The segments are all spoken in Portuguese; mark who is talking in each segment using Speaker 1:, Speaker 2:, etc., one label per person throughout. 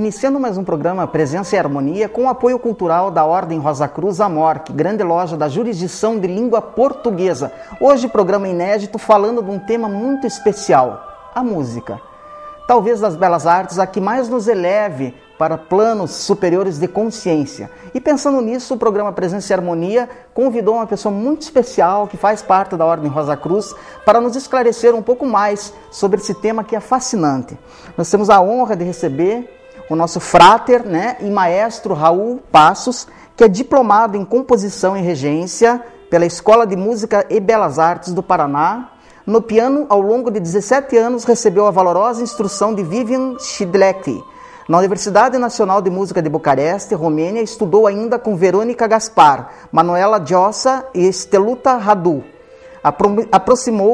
Speaker 1: iniciando mais um programa Presença e Harmonia com o apoio cultural da Ordem Rosa Cruz Amorque, grande loja da jurisdição de língua portuguesa. Hoje programa inédito falando de um tema muito especial, a música. Talvez das belas artes a que mais nos eleve para planos superiores de consciência. E pensando nisso, o programa Presença e Harmonia convidou uma pessoa muito especial que faz parte da Ordem Rosa Cruz para nos esclarecer um pouco mais sobre esse tema que é fascinante. Nós temos a honra de receber o nosso fráter, e maestro Raul Passos, que é diplomado em composição e regência pela Escola de Música e Belas Artes do Paraná. No piano, ao longo de 17 anos, recebeu a valorosa instrução de Vivian Shidlecki. Na Universidade Nacional de Música de Bucareste, Romênia, estudou ainda com Verônica Gaspar, Manuela Giossa e Steluta Radu.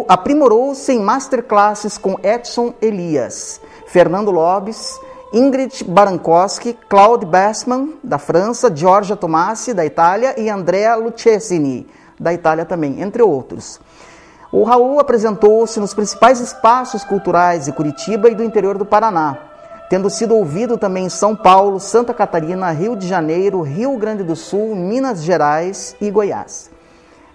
Speaker 1: Aprimorou-se em masterclasses com Edson Elias, Fernando Lopes, Ingrid Barankowski, Claude Bassman, da França, Giorgia Tomassi, da Itália, e Andrea Lucchesini, da Itália também, entre outros. O Raul apresentou-se nos principais espaços culturais de Curitiba e do interior do Paraná, tendo sido ouvido também em São Paulo, Santa Catarina, Rio de Janeiro, Rio Grande do Sul, Minas Gerais e Goiás.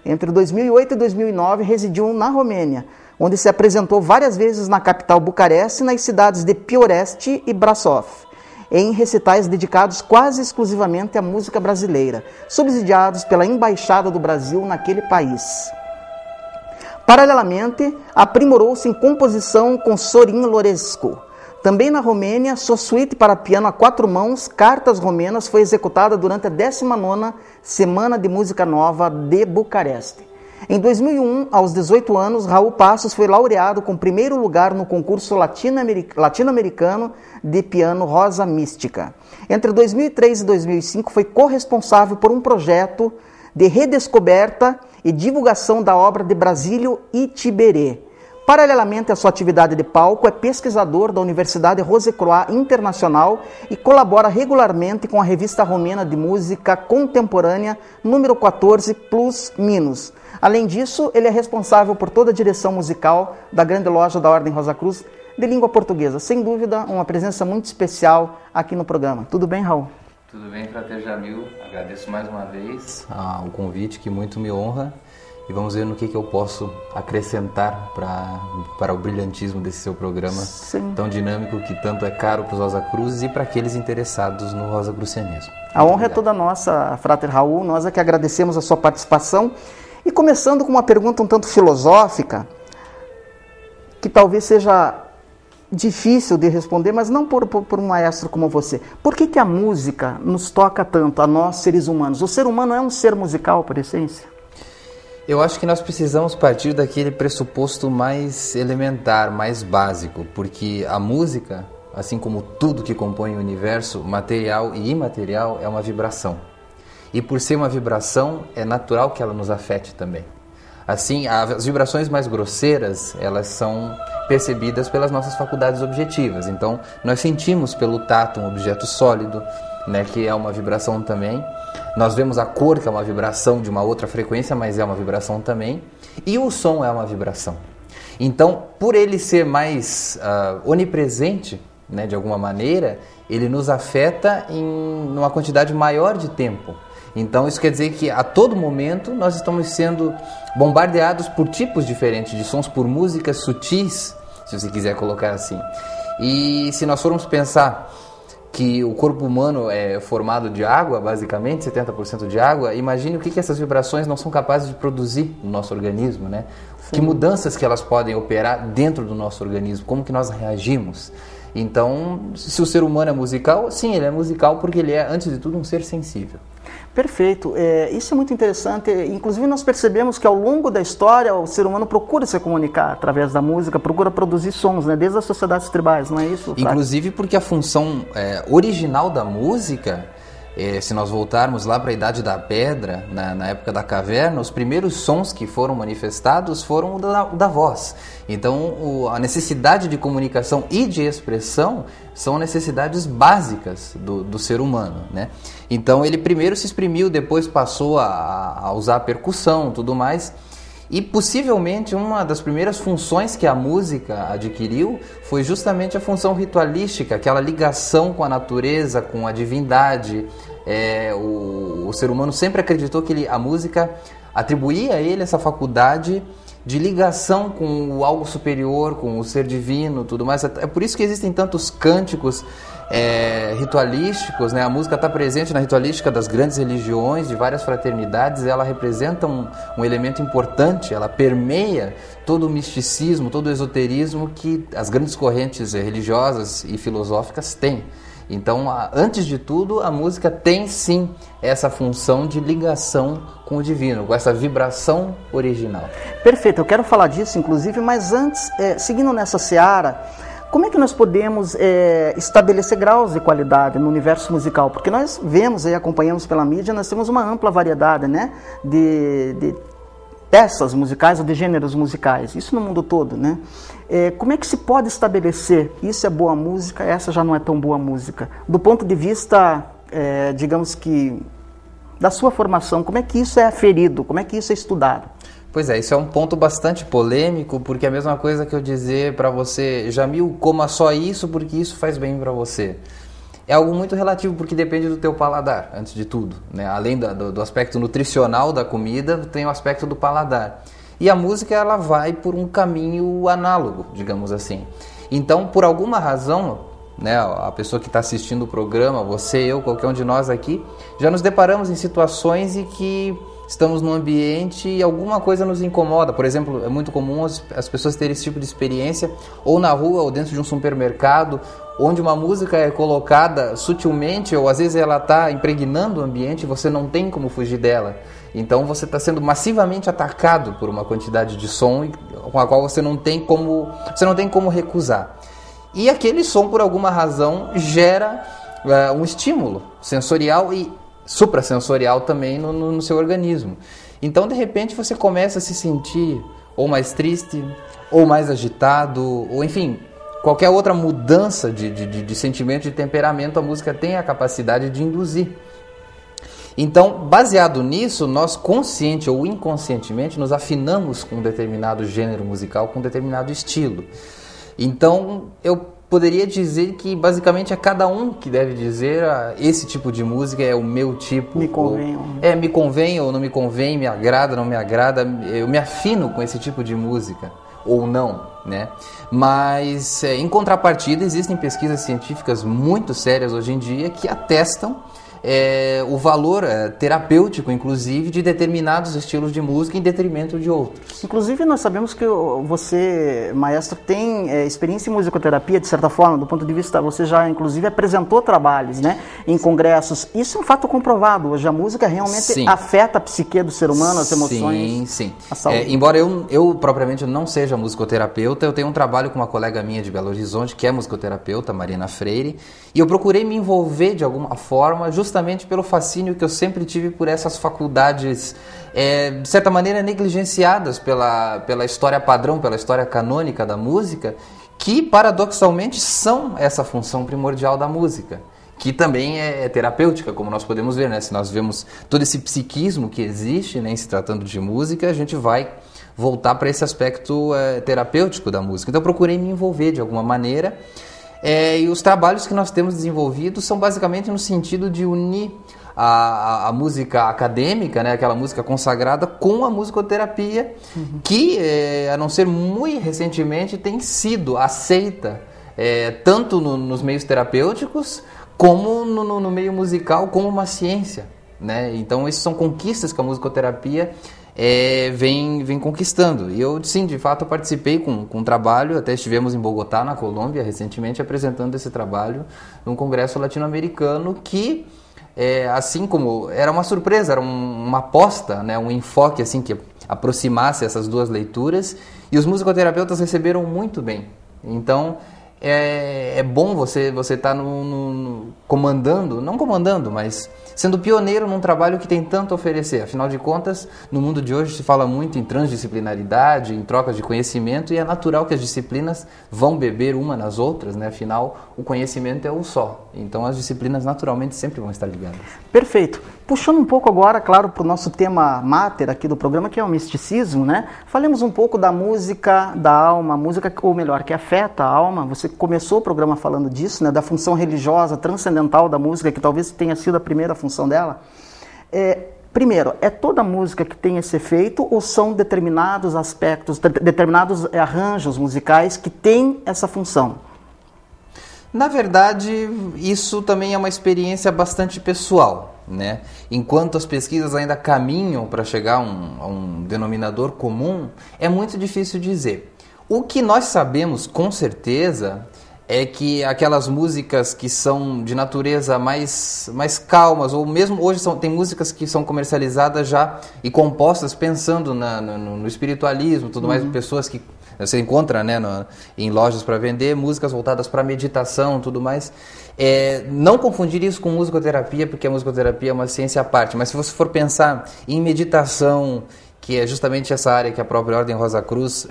Speaker 1: Entre 2008 e 2009 residiu na Romênia, onde se apresentou várias vezes na capital Bucareste e nas cidades de Pioresti e Brasov, em recitais dedicados quase exclusivamente à música brasileira, subsidiados pela Embaixada do Brasil naquele país. Paralelamente, aprimorou-se em composição com Sorin Lorescu. Também na Romênia, sua suíte para piano a 4 mãos, Cartas Romenas, foi executada durante a 19ª Semana de Música Nova de Bucareste. Em 2001, aos 18 anos, Raul Passos foi laureado com primeiro lugar no concurso latino-americano de piano Rosa Mística. Entre 2003 e 2005, foi corresponsável por um projeto de redescoberta e divulgação da obra de Brasílio Itiberê. Paralelamente à sua atividade de palco, é pesquisador da Universidade Rose-Croix Internacional e colabora regularmente com a revista romena de música contemporânea número 14 Plus Minus. Além disso, ele é responsável por toda a direção musical da grande loja da Ordem Rosa Cruz de língua portuguesa. Sem dúvida, uma presença muito especial aqui no programa. Tudo bem, Raul?
Speaker 2: Tudo bem, Frater Jamil. Agradeço mais uma vez o convite, que muito me honra. E vamos ver no que eu posso acrescentar para o brilhantismo desse seu programa. Sim. Tão dinâmico, que tanto é caro para os Rosa Cruzes e para aqueles interessados no Rosa Crucianismo.
Speaker 1: A honra é toda nossa, Frater Raul. Nós é que agradecemos a sua participação. E começando com uma pergunta um tanto filosófica, que talvez seja difícil de responder, mas não por um maestro como você. Por que a música nos toca tanto, a nós seres humanos? O ser humano é um ser musical, por essência?
Speaker 2: Eu acho que nós precisamos partir daquele pressuposto mais elementar, mais básico, porque a música, assim como tudo que compõe o universo, material e imaterial, é uma vibração. E por ser uma vibração, é natural que ela nos afete também. Assim, as vibrações mais grosseiras, elas são percebidas pelas nossas faculdades objetivas. Então, nós sentimos pelo tato um objeto sólido, que é uma vibração também. Nós vemos a cor, que é uma vibração de uma outra frequência, mas é uma vibração também. E o som é uma vibração. Então, por ele ser mais onipresente, de alguma maneira, ele nos afeta em uma quantidade maior de tempo. Então, isso quer dizer que a todo momento nós estamos sendo bombardeados por tipos diferentes de sons, por músicas sutis, se você quiser colocar assim. E se nós formos pensar que o corpo humano é formado de água, basicamente, 70% de água, imagine o que essas vibrações não são capazes de produzir no nosso organismo, Que mudanças que elas podem operar dentro do nosso organismo, como que nós reagimos. Então, se o ser humano é musical, sim, ele é musical porque ele é, antes de tudo, um ser sensível.
Speaker 1: Perfeito. Isso é muito interessante. Inclusive, nós percebemos que ao longo da história o ser humano procura se comunicar através da música, procura produzir sons, desde as sociedades tribais, não é isso?
Speaker 2: Inclusive porque a função original da música, se nós voltarmos lá para a Idade da Pedra, na época da caverna, os primeiros sons que foram manifestados foram da voz. Então, a necessidade de comunicação e de expressão são necessidades básicas do ser humano, Então, ele primeiro se exprimiu, depois passou a usar a percussão, tudo mais. E possivelmente uma das primeiras funções que a música adquiriu foi justamente a função ritualística, aquela ligação com a natureza, com a divindade. O ser humano sempre acreditou que a música atribuía a ele essa faculdade de ligação com o algo superior, com o ser divino, tudo mais. É por isso que existem tantos cânticos ritualísticos, né? A música está presente na ritualística das grandes religiões, de várias fraternidades. Ela representa um elemento importante, ela permeia todo o misticismo, todo o esoterismo que as grandes correntes religiosas e filosóficas têm. Então, antes de tudo, a música tem sim essa função de ligação com o divino, com essa vibração original.
Speaker 1: Perfeito, eu quero falar disso, inclusive, mas antes, seguindo nessa seara, como é que nós podemos estabelecer graus de qualidade no universo musical? Porque nós vemos e acompanhamos pela mídia, nós temos uma ampla variedade, né, de peças musicais ou de gêneros musicais, isso no mundo todo, né? Como é que se pode estabelecer isso é boa música, essa já não é tão boa música? Do ponto de vista, digamos que, da sua formação, como é que isso é aferido, como é que isso é estudado?
Speaker 2: Pois é, isso é um ponto bastante polêmico, porque é a mesma coisa que eu dizer para você, Jamil, coma só isso porque isso faz bem para você. É algo muito relativo, porque depende do teu paladar, antes de tudo, né? Além do aspecto nutricional da comida, tem o aspecto do paladar. E a música, ela vai por um caminho análogo, digamos assim. Então, por alguma razão, né, a pessoa que está assistindo o programa, você, eu, qualquer um de nós aqui, já nos deparamos em situações em que estamos num ambiente e alguma coisa nos incomoda. Por exemplo, é muito comum as pessoas terem esse tipo de experiência, ou na rua, ou dentro de um supermercado, onde uma música é colocada sutilmente, ou às vezes ela está impregnando o ambiente e você não tem como fugir dela. Então você está sendo massivamente atacado por uma quantidade de som com a qual você não tem como recusar. E aquele som, por alguma razão, gera um estímulo sensorial e suprassensorial também no seu organismo. Então, de repente, você começa a se sentir ou mais triste, ou mais agitado, ou enfim, qualquer outra mudança de sentimento, de temperamento, a música tem a capacidade de induzir. Então, baseado nisso, nós consciente ou inconscientemente nos afinamos com um determinado gênero musical, com um determinado estilo. Então, eu poderia dizer que basicamente é cada um que deve dizer esse tipo de música é o meu tipo.
Speaker 1: Me convém.
Speaker 2: Me convém ou não me convém, me agrada, não me agrada, eu me afino com esse tipo de música ou não, né? Mas em contrapartida existem pesquisas científicas muito sérias hoje em dia que atestam o valor terapêutico, inclusive, de determinados estilos de música em detrimento de outros.
Speaker 1: Inclusive, nós sabemos que você, maestro, tem experiência em musicoterapia, de certa forma, do ponto de vista, você já, inclusive, apresentou trabalhos, né, em congressos. Isso é um fato comprovado. Hoje a música realmente afeta a psique do ser humano, as emoções,
Speaker 2: sim.
Speaker 1: A saúde.
Speaker 2: Embora eu propriamente não seja musicoterapeuta, eu tenho um trabalho com uma colega minha de Belo Horizonte, que é musicoterapeuta, Marina Freire, e eu procurei me envolver de alguma forma, justamente pelo fascínio que eu sempre tive por essas faculdades, de certa maneira, negligenciadas pela história padrão, pela história canônica da música, que, paradoxalmente, são essa função primordial da música, que também é terapêutica, como nós podemos ver, né? Se nós vemos todo esse psiquismo que existe, né, em se tratando de música, a gente vai voltar para esse aspecto terapêutico da música. Então, eu procurei me envolver de alguma maneira. E os trabalhos que nós temos desenvolvidos são basicamente no sentido de unir a música acadêmica, né, aquela música consagrada, com a musicoterapia, que, a não ser muito recentemente, tem sido aceita tanto nos meios terapêuticos como no meio musical, como uma ciência, né? Então, essas são conquistas que a musicoterapia vem conquistando. E eu, sim, de fato, participei com um trabalho, até estivemos em Bogotá, na Colômbia, recentemente, apresentando esse trabalho num congresso latino-americano que, assim como era uma surpresa, era uma aposta, né, um enfoque assim, que aproximasse essas duas leituras, e os musicoterapeutas receberam muito bem. Então, é bom você estar não comandando, mas sendo pioneiro num trabalho que tem tanto a oferecer. Afinal de contas, no mundo de hoje se fala muito em transdisciplinaridade, em trocas de conhecimento, e é natural que as disciplinas vão beber uma nas outras, né? Afinal, o conhecimento é um só. Então, as disciplinas naturalmente sempre vão estar ligadas.
Speaker 1: Perfeito. Puxando um pouco agora, claro, para o nosso tema máter aqui do programa, que é o misticismo, né? Falemos um pouco da música da alma, música, ou melhor, que afeta a alma. Você começou o programa falando disso, né? Da função religiosa, transcendental da música, que talvez tenha sido a primeira função dela. Primeiro, é toda música que tem esse efeito ou são determinados aspectos, determinados arranjos musicais que têm essa função?
Speaker 2: Na verdade, isso também é uma experiência bastante pessoal, né? Enquanto as pesquisas ainda caminham para chegar a um denominador comum, é muito difícil dizer. O que nós sabemos com certeza é que aquelas músicas que são de natureza mais calmas, ou mesmo hoje tem músicas que são comercializadas já e compostas pensando no espiritualismo, tudo mais, pessoas que você encontra, né, em lojas para vender músicas voltadas para meditação, tudo mais. Não confundir isso com musicoterapia, porque a musicoterapia é uma ciência à parte, mas se você for pensar em meditação, que é justamente essa área que a própria Ordem Rosa Cruz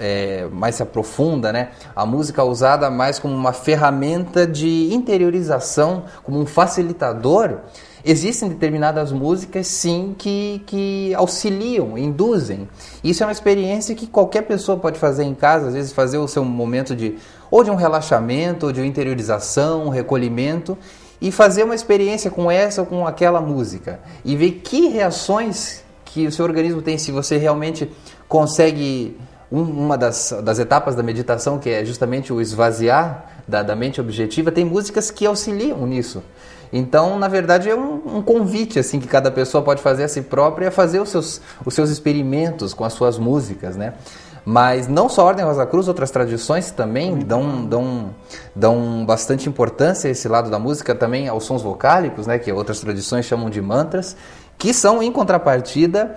Speaker 2: mais se aprofunda, né? A música usada mais como uma ferramenta de interiorização, como um facilitador. Existem determinadas músicas, sim, que auxiliam, induzem. Isso é uma experiência que qualquer pessoa pode fazer em casa, às vezes fazer o seu momento de um relaxamento, ou de uma interiorização, um recolhimento, e fazer uma experiência com essa ou com aquela música. E ver que reações que o seu organismo tem, se você realmente consegue uma das etapas da meditação, que é justamente o esvaziar da mente objetiva, tem músicas que auxiliam nisso. Então, na verdade, é um convite assim, que cada pessoa pode fazer a si própria, a fazer os seus experimentos com as suas músicas, né? Mas não só a Ordem Rosa Cruz, outras tradições também dão bastante importância a esse lado da música, também aos sons vocálicos, né, que outras tradições chamam de mantras, que são, em contrapartida,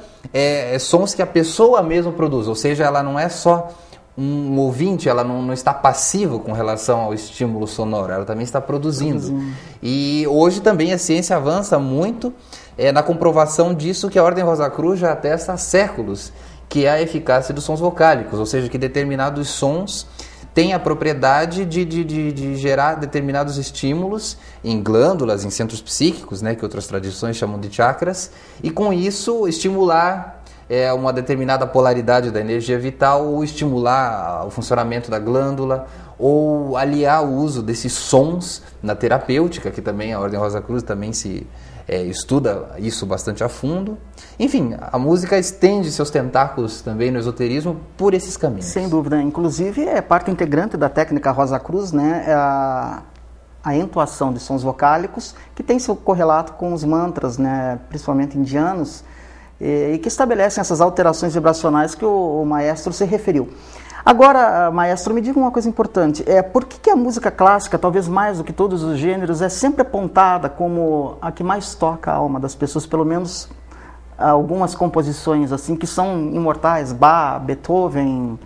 Speaker 2: sons que a pessoa mesma produz, ou seja, ela não é só um ouvinte, ela não está passiva com relação ao estímulo sonoro, ela também está produzindo. E hoje também a ciência avança muito na comprovação disso, que a Ordem Rosa Cruz já atesta há séculos, que é a eficácia dos sons vocálicos, ou seja, que determinados sons têm a propriedade de gerar determinados estímulos em glândulas, em centros psíquicos, né, que outras tradições chamam de chakras, e com isso estimular uma determinada polaridade da energia vital, ou estimular o funcionamento da glândula, ou aliar o uso desses sons na terapêutica, que também a Ordem Rosa Cruz também estuda isso bastante a fundo. Enfim, a música estende seus tentáculos também no esoterismo por esses caminhos.
Speaker 1: Sem dúvida. Inclusive, é parte integrante da técnica Rosa Cruz, né? A entoação de sons vocálicos, que tem seu correlato com os mantras, né? Principalmente indianos, e que estabelecem essas alterações vibracionais que o maestro se referiu. Agora, maestro, me diga uma coisa importante. Por que a música clássica, talvez mais do que todos os gêneros, é sempre apontada como a que mais toca a alma das pessoas, pelo menos algumas composições assim que são imortais, Bach, Beethoven,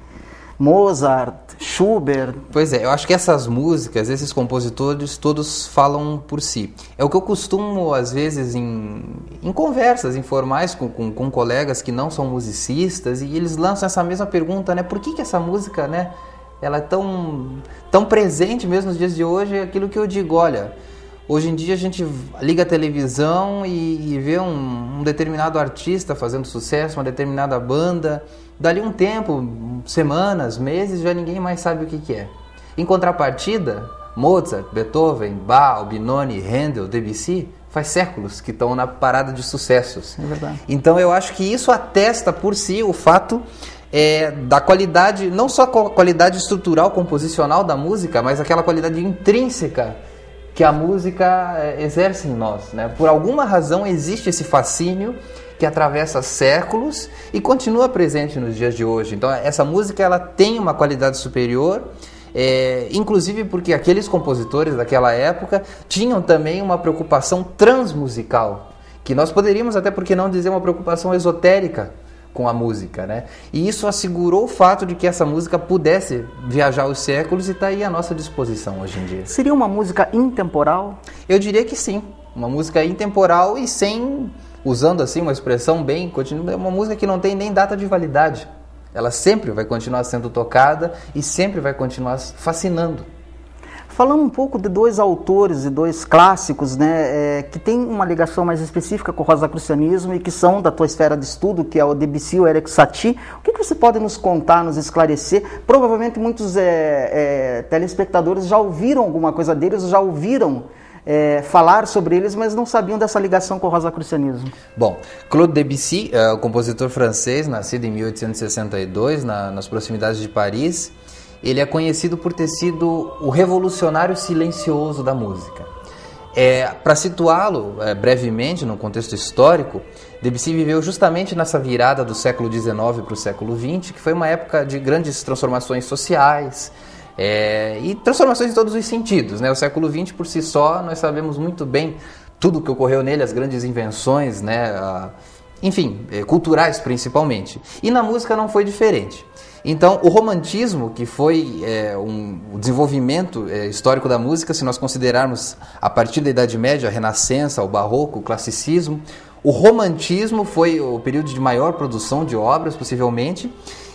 Speaker 1: Mozart, Schubert?
Speaker 2: Pois é, eu acho que essas músicas, esses compositores, todos falam por si. É o que eu costumo, às vezes, em conversas informais com colegas que não são musicistas, e eles lançam essa mesma pergunta, né? Por que essa música, né, ela é tão presente mesmo nos dias de hoje? É aquilo que eu digo, olha, hoje em dia a gente liga a televisão e vê um determinado artista fazendo sucesso, uma determinada banda. Dali um tempo, semanas, meses, já ninguém mais sabe o que é. Em contrapartida, Mozart, Beethoven, Bach, Albinoni, Handel, Debussy, faz séculos que estão na parada de sucessos.
Speaker 1: É verdade.
Speaker 2: Então eu acho que isso atesta por si o fato da qualidade, não só a qualidade estrutural, composicional da música, mas aquela qualidade intrínseca que a música exerce em nós, né? Por alguma razão existe esse fascínio que atravessa séculos e continua presente nos dias de hoje. Então essa música ela tem uma qualidade superior, inclusive porque aqueles compositores daquela época tinham também uma preocupação transmusical, que nós poderíamos até, por que não dizer, uma preocupação esotérica, com a música, né? E isso assegurou o fato de que essa música pudesse viajar os séculos e está aí à nossa disposição hoje em dia.
Speaker 1: Seria uma música intemporal?
Speaker 2: Eu diria que sim, uma música intemporal e sem, usando assim uma expressão bem contínua, é uma música que não tem nem data de validade. Ela sempre vai continuar sendo tocada e sempre vai continuar fascinando.
Speaker 1: Falando um pouco de dois autores e dois clássicos, né, que tem uma ligação mais específica com o rosacrucianismo e que são da tua esfera de estudo, que é o Debussy e o Erik Satie. O que você pode nos contar, nos esclarecer? Provavelmente muitos telespectadores já ouviram alguma coisa deles, já ouviram falar sobre eles, mas não sabiam dessa ligação com o rosacrucianismo.
Speaker 2: Bom, Claude Debussy, o compositor francês, nascido em 1862, nas proximidades de Paris. Ele é conhecido por ter sido o revolucionário silencioso da música. Para situá-lo brevemente no contexto histórico, Debussy viveu justamente nessa virada do século XIX para o século XX, que foi uma época de grandes transformações sociais e transformações em todos os sentidos, né? O século XX, por si só, nós sabemos muito bem tudo o que ocorreu nele, as grandes invenções, né? Enfim, culturais principalmente. E na música não foi diferente. Então, o romantismo, que foi o desenvolvimento histórico da música, se nós considerarmos a partir da Idade Média, a Renascença, o Barroco, o Classicismo, o romantismo foi o período de maior produção de obras, possivelmente,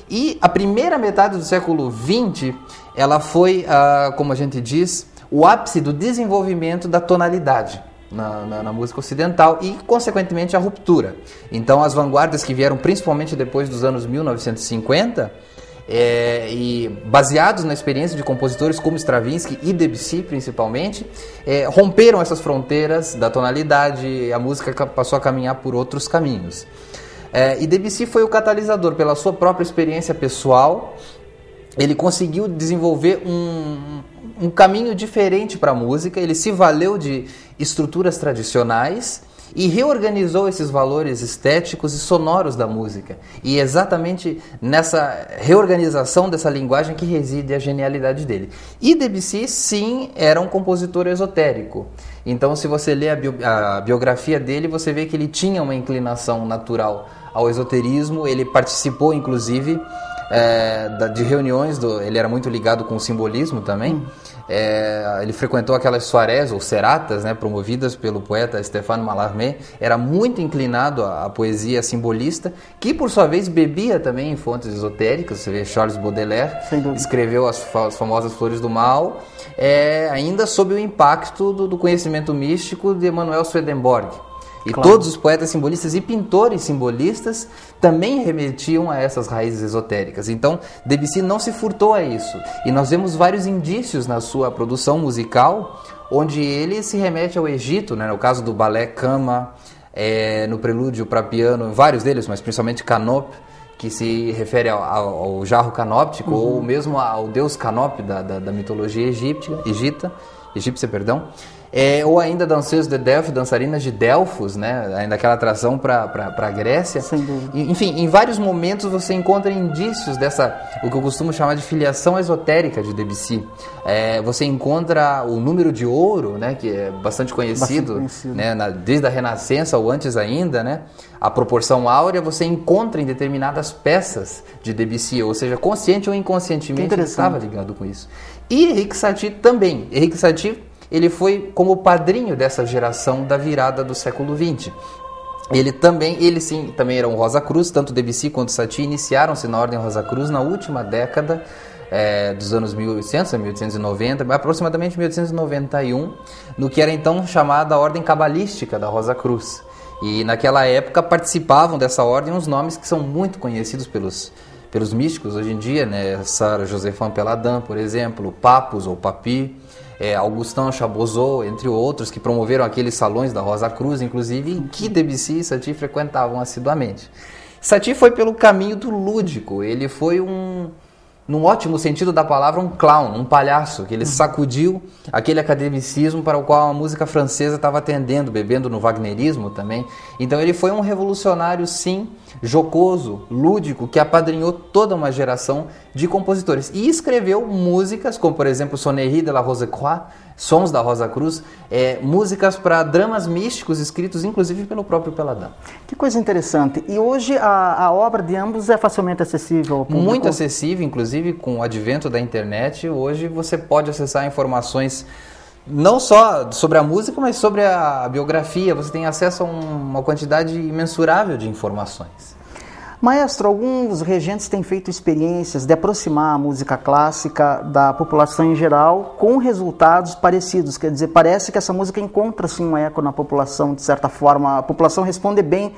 Speaker 2: e a primeira metade do século XX, ela foi, como a gente diz, o ápice do desenvolvimento da tonalidade na música ocidental e, consequentemente, a ruptura. Então, as vanguardas que vieram principalmente depois dos anos 1950, e baseados na experiência de compositores como Stravinsky e Debussy, principalmente, romperam essas fronteiras da tonalidade, a música passou a caminhar por outros caminhos. E Debussy foi o catalisador pela sua própria experiência pessoal. Ele conseguiu desenvolver um caminho diferente para a música, ele se valeu de estruturas tradicionais e reorganizou esses valores estéticos e sonoros da música. E exatamente nessa reorganização dessa linguagem que reside a genialidade dele. E Debussy, sim, era um compositor esotérico. Então, se você lê a biografia dele, você vê que ele tinha uma inclinação natural ao esoterismo. Ele participou, inclusive, de reuniões, ele era muito ligado com o simbolismo também. Ele frequentou aquelas soirées ou seratas, né, promovidas pelo poeta Stéphane Mallarmé. Era muito inclinado à poesia simbolista, que por sua vez bebia também em fontes esotéricas. Você vê Charles Baudelaire escreveu as famosas Flores do Mal, ainda sob o impacto do conhecimento místico de Emanuel Swedenborg. E claro, todos os poetas simbolistas e pintores simbolistas também remetiam a essas raízes esotéricas. Então, Debussy não se furtou a isso. E nós vemos vários indícios na sua produção musical, onde ele se remete ao Egito, né? No caso do balé Kama, no prelúdio para piano, vários deles, mas principalmente Canop, que se refere ao jarro canóptico, ou mesmo ao deus Canop da mitologia egípcia, ou ainda danseuses de Delphi, dançarinas de Delfos, né? Ainda aquela atração para a Grécia. Enfim, em vários momentos você encontra indícios dessa, o que eu costumo chamar de filiação esotérica de Debussy. Você encontra o número de ouro, né? Que é bastante conhecido. Né? Desde a Renascença ou antes ainda, né? A proporção áurea você encontra em determinadas peças de Debussy, ou seja, consciente ou inconscientemente ele estava ligado com isso. E Erik Satie também. Erik Satie, ele foi como padrinho dessa geração da virada do século XX. Ele sim, também era um Rosa Cruz, tanto Debussy quanto Satie iniciaram-se na Ordem Rosa Cruz na última década dos anos 1800 a 1890, aproximadamente 1891, no que era então chamada Ordem Cabalística da Rosa Cruz. E naquela época participavam dessa ordem uns nomes que são muito conhecidos pelos místicos hoje em dia, né? Sarah Josephin Peladin, por exemplo, Papus ou Papi, Augustin Chabozot, entre outros, que promoveram aqueles salões da Rosa Cruz, inclusive, em que Debussy e Satie frequentavam assiduamente. Satie foi pelo caminho do lúdico, ele foi num ótimo sentido da palavra, um clown, um palhaço, que ele sacudiu aquele academicismo para o qual a música francesa estava tendendo, bebendo no wagnerismo também. Então ele foi um revolucionário, sim, jocoso, lúdico, que apadrinhou toda uma geração de compositores. E escreveu músicas, como por exemplo Sonnerie de la Rose-Croix, Sons da Rosa Cruz, músicas para dramas místicos escritos inclusive pelo próprio Peladão.
Speaker 1: Que coisa interessante. E hoje a obra de ambos é facilmente acessível ao público?
Speaker 2: Muito acessível, inclusive com o advento da internet. Hoje você pode acessar informações não só sobre a música, mas sobre a biografia. Você tem acesso a uma quantidade imensurável de informações.
Speaker 1: Maestro, alguns regentes têm feito experiências de aproximar a música clássica da população em geral com resultados parecidos. Quer dizer, parece que essa música encontra assim, um eco na população, de certa forma. A população responde bem.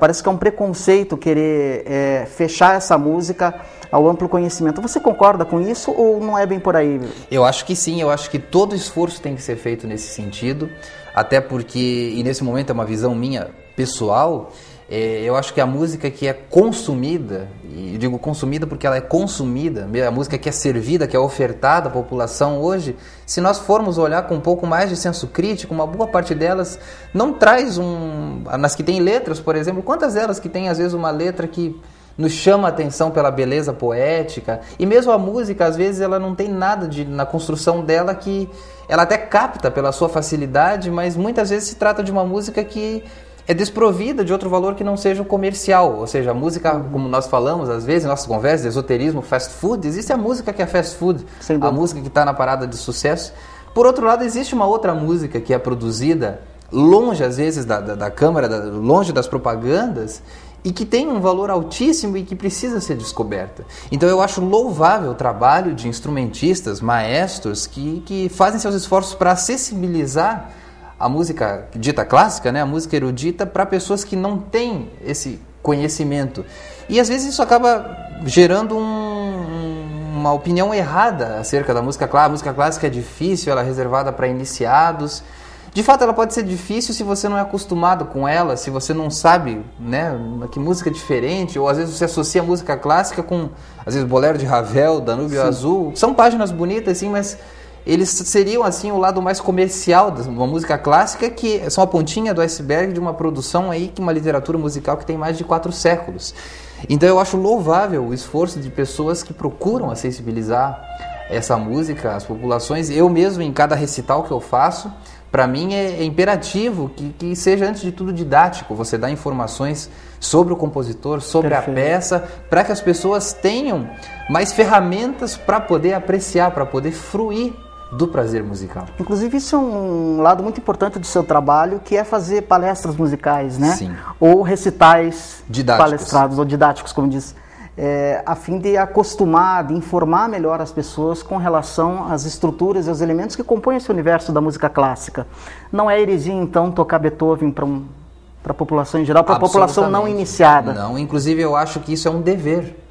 Speaker 1: Parece que é um preconceito querer fechar essa música ao amplo conhecimento. Você concorda com isso ou não é bem por aí?
Speaker 2: Eu acho que sim, eu acho que todo esforço tem que ser feito nesse sentido, até porque, e nesse momento é uma visão minha pessoal, eu acho que a música que é consumida, e eu digo consumida porque ela é consumida, a música que é servida, que é ofertada à população hoje, se nós formos olhar com um pouco mais de senso crítico, uma boa parte delas não traz nas que tem letras, por exemplo, quantas delas que tem às vezes uma letra que nos chama a atenção pela beleza poética, e mesmo a música às vezes ela não tem nada na construção dela que ela até capta pela sua facilidade, mas muitas vezes se trata de uma música que é desprovida de outro valor que não seja o comercial, ou seja, a música, como nós falamos às vezes em nossas conversas, de esoterismo, fast food, existe a música que é fast food, a música que está na parada de sucesso. Por outro lado, existe uma outra música que é produzida longe às vezes da câmara, longe das propagandas, e que tem um valor altíssimo e que precisa ser descoberta. Então eu acho louvável o trabalho de instrumentistas, maestros, que fazem seus esforços para acessibilizar a música dita clássica, né, a música erudita, para pessoas que não têm esse conhecimento. E às vezes isso acaba gerando uma opinião errada acerca da música clássica. A música clássica é difícil, ela é reservada para iniciados. De fato, ela pode ser difícil se você não é acostumado com ela, se você não sabe, né, que música é diferente, ou às vezes você associa a música clássica com, às vezes, Bolero de Ravel, Danúbio Azul. São páginas bonitas, sim, mas eles seriam assim o lado mais comercial de uma música clássica, que são a pontinha do iceberg de uma produção aí, que uma literatura musical que tem mais de 4 séculos. Então eu acho louvável o esforço de pessoas que procuram acessibilizar essa música às populações. Eu mesmo, em cada recital que eu faço, para mim é imperativo que seja, antes de tudo, didático. Você dá informações sobre o compositor, sobre a peça, para que as pessoas tenham mais ferramentas para poder apreciar, para poder fruir do prazer musical.
Speaker 1: Inclusive, isso é um lado muito importante do seu trabalho, que é fazer palestras musicais, né?
Speaker 2: Sim.
Speaker 1: Ou recitais
Speaker 2: didáticos,
Speaker 1: palestrados, ou didáticos, como diz, a fim de acostumar, de informar melhor as pessoas com relação às estruturas e aos elementos que compõem esse universo da música clássica. Não é heresia, então, tocar Beethoven para a população em geral, para a população não iniciada.
Speaker 2: Não, inclusive eu acho que isso é um dever.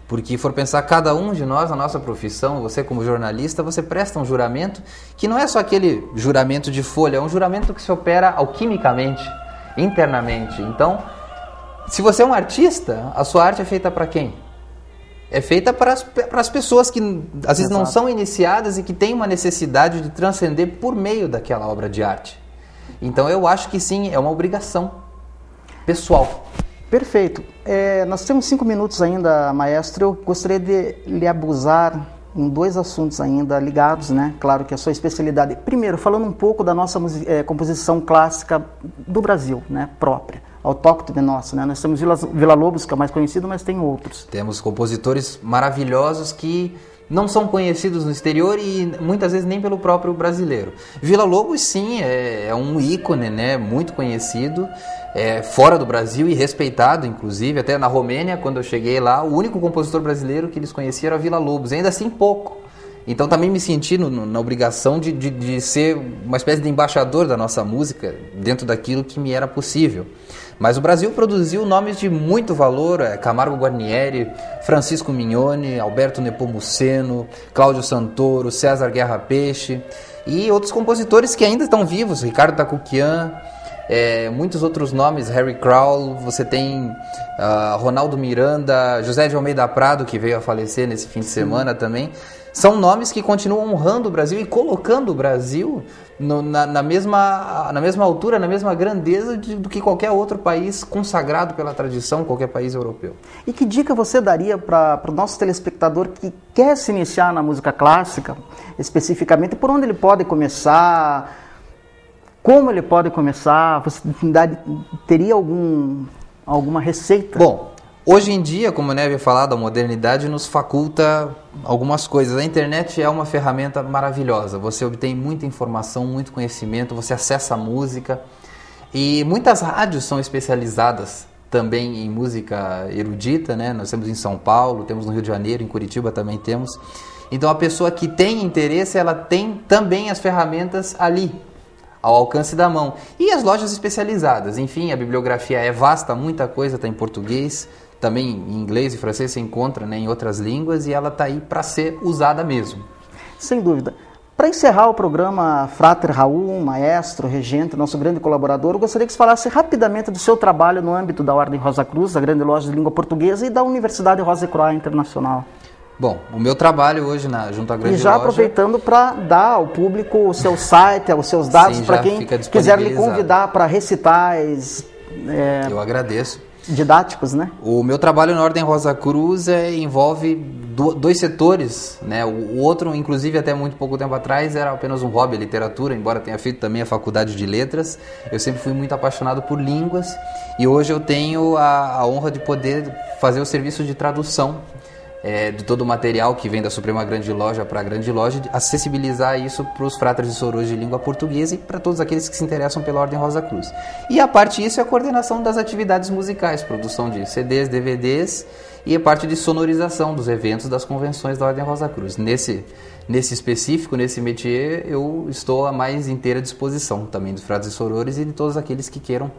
Speaker 2: Porque, for pensar, cada um de nós, na nossa profissão, você como jornalista, você presta um juramento que não é só aquele juramento de folha, é um juramento que se opera alquimicamente, internamente. Então, se você é um artista, a sua arte é feita para quem? É feita para as pessoas que às vezes não são iniciadas e que têm uma necessidade de transcender por meio daquela obra de arte. Então eu acho que sim, é uma obrigação pessoal.
Speaker 1: Perfeito. Nós temos 5 minutos ainda, maestro. Eu gostaria de lhe abusar em 2 assuntos ainda ligados, né? Claro que é a sua especialidade. Primeiro, falando um pouco da nossa composição clássica do Brasil, né? Própria, autóctone nossa, né? Nós temos Villa-Lobos, que é o mais conhecido, mas tem outros.
Speaker 2: Temos compositores maravilhosos que não são conhecidos no exterior e muitas vezes nem pelo próprio brasileiro. Villa-Lobos, sim, é um ícone, né, muito conhecido, fora do Brasil e respeitado, inclusive, até na Romênia, quando eu cheguei lá, o único compositor brasileiro que eles conheciam era Villa-Lobos, ainda assim pouco. Então também me senti na obrigação de ser uma espécie de embaixador da nossa música dentro daquilo que me era possível. Mas o Brasil produziu nomes de muito valor, Camargo Guarnieri, Francisco Mignone, Alberto Nepomuceno, Cláudio Santoro, César Guerra Peixe e outros compositores que ainda estão vivos, Ricardo Takukian, muitos outros nomes, Harry Crowell, você tem Ronaldo Miranda, José de Almeida Prado, que veio a falecer nesse fim de semana também. são nomes que continuam honrando o Brasil e colocando o Brasil na mesma altura, na mesma grandeza do que qualquer outro país consagrado pela tradição, qualquer país europeu.
Speaker 1: E que dica você daria para o nosso telespectador que quer se iniciar na música clássica, especificamente, por onde ele pode começar, como ele pode começar? Você teria alguma receita?
Speaker 2: Bom, hoje em dia, como eu havia falado, a modernidade nos faculta algumas coisas. A internet é uma ferramenta maravilhosa. Você obtém muita informação, muito conhecimento, você acessa a música. E muitas rádios são especializadas também em música erudita, né? Nós temos em São Paulo, temos no Rio de Janeiro, em Curitiba também temos. Então a pessoa que tem interesse, ela tem também as ferramentas ali, ao alcance da mão. E as lojas especializadas, enfim, a bibliografia é vasta, muita coisa está em português, também em inglês e francês se encontra, né, em outras línguas, e ela está aí para ser usada mesmo.
Speaker 1: Sem dúvida. Para encerrar o programa, Frater Raul, maestro, regente, nosso grande colaborador, eu gostaria que você falasse rapidamente do seu trabalho no âmbito da Ordem Rosa Cruz, da Grande Loja de Língua Portuguesa e da Universidade Rosa Croix Internacional.
Speaker 2: Bom, o meu trabalho hoje junto à Grande Loja...
Speaker 1: E já aproveitando para dar ao público o seu site, os seus dados, para quem quiser lhe convidar para recitais...
Speaker 2: Eu agradeço.
Speaker 1: Didáticos, né?
Speaker 2: O meu trabalho na Ordem Rosa Cruz envolve dois setores, né? O outro, inclusive, até muito pouco tempo atrás, era apenas um hobby, a literatura, embora tenha feito também a faculdade de letras. Eu sempre fui muito apaixonado por línguas e hoje eu tenho a honra de poder fazer o serviço de tradução de todo o material que vem da Suprema Grande Loja para a Grande Loja, acessibilizar isso para os fratres e sorores de língua portuguesa e para todos aqueles que se interessam pela Ordem Rosa Cruz. E a parte disso é a coordenação das atividades musicais, produção de CDs, DVDs e a parte de sonorização dos eventos das convenções da Ordem Rosa Cruz. Nesse específico, nesse métier, eu estou à mais inteira disposição também dos fratres e sorores e de todos aqueles que queiram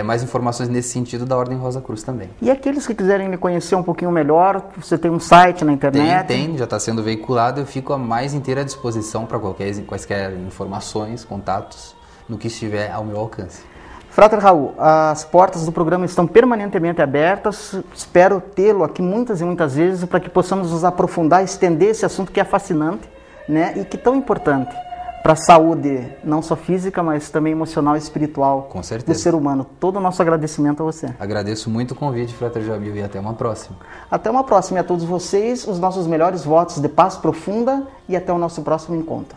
Speaker 2: mais informações nesse sentido da Ordem Rosa Cruz também.
Speaker 1: E aqueles que quiserem me conhecer um pouquinho melhor, você tem um site na internet?
Speaker 2: Tem, já está sendo veiculado, eu fico à mais inteira disposição para quaisquer informações, contatos, no que estiver ao meu alcance.
Speaker 1: Frater Raul, as portas do programa estão permanentemente abertas, espero tê-lo aqui muitas e muitas vezes para que possamos nos aprofundar, estender esse assunto que é fascinante, né, e que é tão importante para a saúde, não só física, mas também emocional e espiritual do ser humano. Todo o nosso agradecimento a você.
Speaker 2: Agradeço muito o convite, Frater Jamil, e até uma próxima.
Speaker 1: Até uma próxima, e a todos vocês, os nossos melhores votos de paz profunda e até o nosso próximo encontro.